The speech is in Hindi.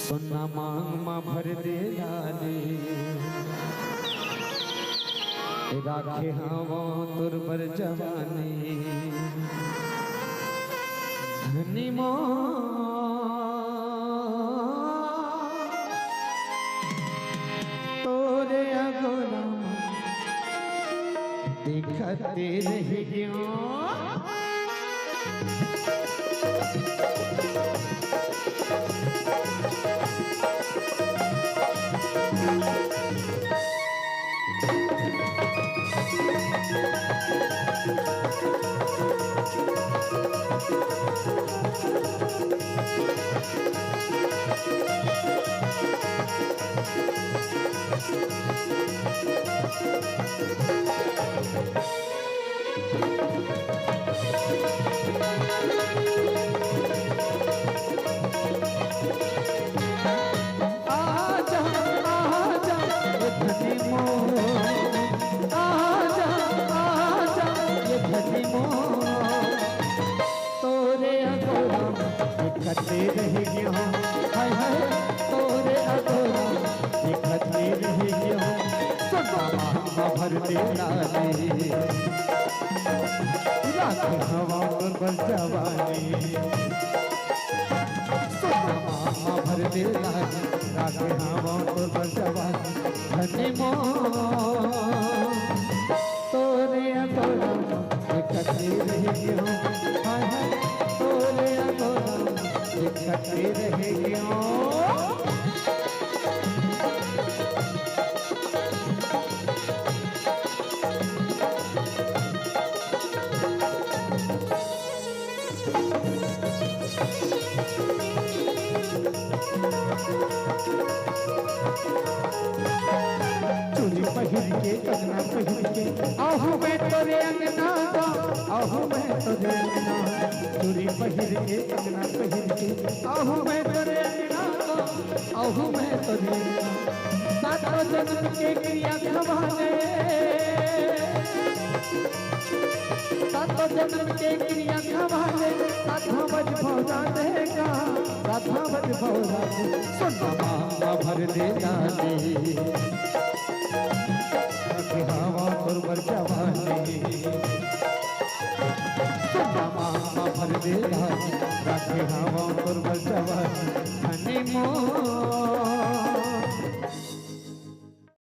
सोना मांग मा भर दे लाले राखे हवा तुर पर जवानी धनी मो तोरे अगोरा दिखते रह गयो दिखते रह गयो हाय हाय तोरे अगोरा दिखते रह गयो सोना मांग भर दे लाले राखे हवा पर जवानी सोना मांग भर दे लाले राखे हवा पर जवानी धनी मो तोरे अगोरा दिखते रह गयो हाय हाय तोरे अगोरा दिखते रह गयो चोली पहिर के कंगना पहिर के आहू मैं तोरे अंगना आहू मैं तोरे अंगना चोली पहिर के कंगना पहिर के आहू मैं तोरे अंगना आहू मैं तोरे सातों जन्म के क्रिया खवाने सातों जन्म के क्रिया खवाने साधा बज भौरा देगा साधा बज भौरा सोना मांग भर दे लाले हवा पर जवानी सोना मांग भर दे लाले राखे हवा पर जवानी धनी मो